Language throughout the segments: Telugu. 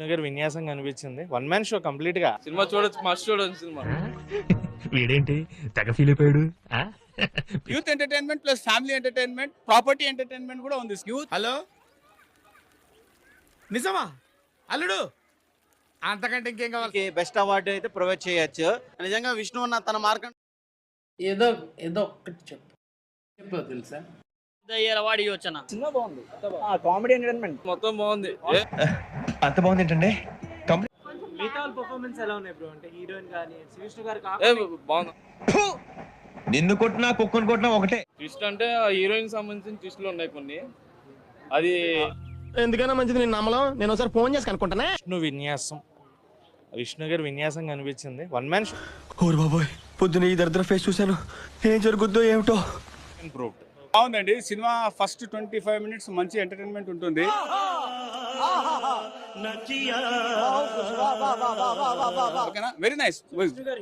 విష్ణు గారి విన్యాసం కనిపించింది. వన్ మ్యాన్ షో కంప్లీట్ గా. సినిమా చూడొచ్చు, మస్ట్ చూడొచ్చు సినిమా. వీడేంటి తెగ ఫీల్ అయిపోయాడు. Youth entertainment plus family entertainment, property entertainment కూడా ఉంది. యూత్ హలో, నిజమా అల్లుడు? అంతకంటే ఇంకేం కావాలి? బెస్ట్ అవార్డు అయితే ప్రొవైడ్ చేయొచ్చు. నిజంగా విష్ణు అన్న తన మార్గం ఏదో ఒక్కటి చెప్పు తెలుసా? అవార్డు ఇవ్వచ్చన. సినిమా బాగుంది, కామెడీ ఎంటర్టైన్మెంట్ మొత్తం బాగుంది. అంత బాగుంది ఏంటండి? మిగతా పర్ఫార్మెన్స్ ఎలా ఉన్నాయి బ్రో? అంటే హీరోయిన్ కానీ విష్ణు గారు బాగుంది. నిన్ను కొట్టినా కుక్కను కొట్టినా ఒకటే. ట్విస్ట్ అంటే హీరోయిన్ సంబంధించిన ట్విస్టులు ఉన్నాయి కొన్ని. అది ఎందుకైనా మంచిది నేను నమ్మలం. నేను ఒకసారి ఫోన్ చేసి కనుక్కుంటానే. విష్ణు గారి విన్యాసం కనిపించింది. వన్ మ్యాన్ షో ఓరు బాబోయ్, పొద్దున ఈ దరిద్ర ఫేస్ చూశాను. ఏం జరుగుద్దో ఏమిటో. ఇంప్రూవ్డ్. బాగుందండి సినిమా. ఫస్ట్ 25 minutes మంచి ఎంటర్టైన్మెంట్ ఉంటుంది. ఓకేనా, వెరీ నైస్.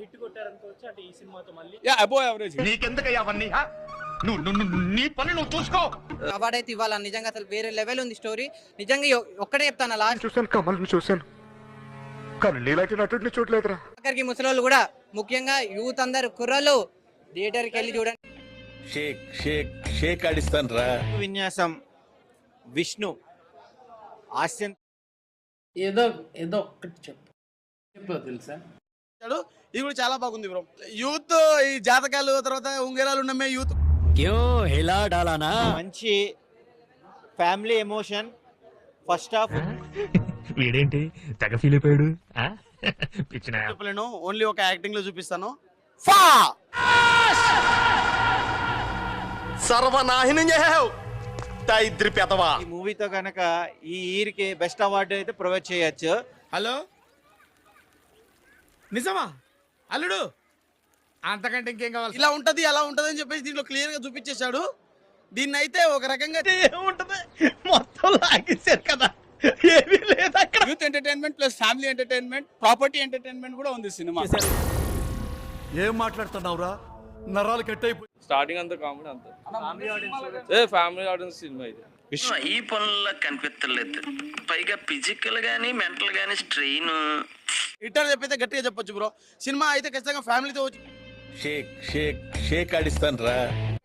హిట్ కొట్టారనుకోవచ్చు అంటే ఈ సినిమాతో మళ్ళీ. Yeah, above average. నీకెందుకయ్యా అవన్నీ? నీ పని నువ్వు చూసుకో. అవార్డు అయితే ఇవ్వాలి. నిజంగా అసలు వేరే లెవెల్ ఉంది స్టోరీ. నిజంగా ఒక్కడే చెప్తాను, లాస్ట్ చూసాను, కమల్ చూశాను, కానీ నీలాంటి నటుడిని చూడలేదురా. ఆఖరికి ముసలోళ్ళు కూడా, ముఖ్యంగా యూత్ అందరు కుర్రలు థియేటర్కి వెళ్ళి చూడండి. షేక్ ఆడిస్తాను రా. విన్యాసం విష్ణు హాస్యం ఏదో ఒక్కటి చెప్పు తెలుసా? ఇది కూడా చాలా బాగుంది బ్రో. యూత్ ఈ జాతకాలు తర్వాత ఉంగరాలు నమ్మే యూత్ మంచి ఫ్యామిలీ ఎమోషన్. ఫస్ట్ హాఫ్ వీడేంటి తెగ ఫీల్ అయిపోయాడు. పిచ్చిన చెప్పలేను, ఓన్లీ ఒక యాక్టింగ్ లో చూపిస్తాను. సర్వనాహిని ఇద్దరి పెదవా. ఈ మూవీతో కనుక ఈ ఇయర్ కి బెస్ట్ అవార్డు అయితే ప్రొవైడ్ చేయొచ్చు. హలో, నిజమా అల్లుడు? అంతకంటే ఇంకేం కావాలి? ఇలా ఉంటది అలా ఉంటది అని చెప్పేసి దీంట్లో క్లియర్ గా చూపించేశాడు. దీన్ని అయితే ఒక రకంగా ఉంటది మొత్తం లాగేశారు కదా, ఏమీ లేదు అక్కడ. Youth entertainment plus family entertainment, property entertainment కూడా ఉంది సినిమా. ఏం మాట్లాడుతున్నావురా? నరాలు కట్ అయిపోయి. స్టార్టింగ్ అంతా కామెడీ అంతా. ఫ్యామిలీ ఆడియన్స్ సినిమా ఇది. ఈ పనుల్లో కనిపించలేదు. పైగా ఫిజికల్ గానీ మెంటల్ గానీ స్ట్రెయిన్. రిటర్న్ చెప్పైతే గట్టిగా చెప్పొచ్చు బ్రో. సినిమా అయితే ఖచ్చితంగా ఫ్యామిలీతో వచ్చి షేక్ ఆడిస్తాను రా.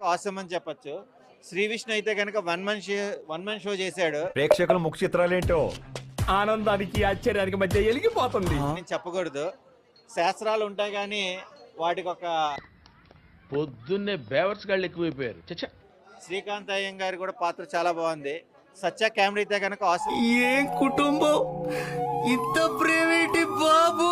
అవసరం అని చెప్పొచ్చు. శ్రీ విష్ణు అయితే కనుక వన్ మ్యాన్ షో చేశాడు. ప్రేక్షకుల ముఖ చిత్రాలేంటో ఆనందానికి ఆశ్చర్యానికి మధ్య ఎలిగిపోతుంది. నేను చెప్పకూడదు, శాస్త్రాలు ఉంటాయి కానీ వాటికి ఒక పొద్దున్నే బేవర్స్ గాళ్ళు ఎక్కువైపోయారు. శ్రీకాంత్ అయ్యం గారి కూడా పాత్ర చాలా బాగుంది. సత్య కెమెరా అయితే కనుక ఏం కుటుంబం, ఇంత ప్రేమేంటి బాబు?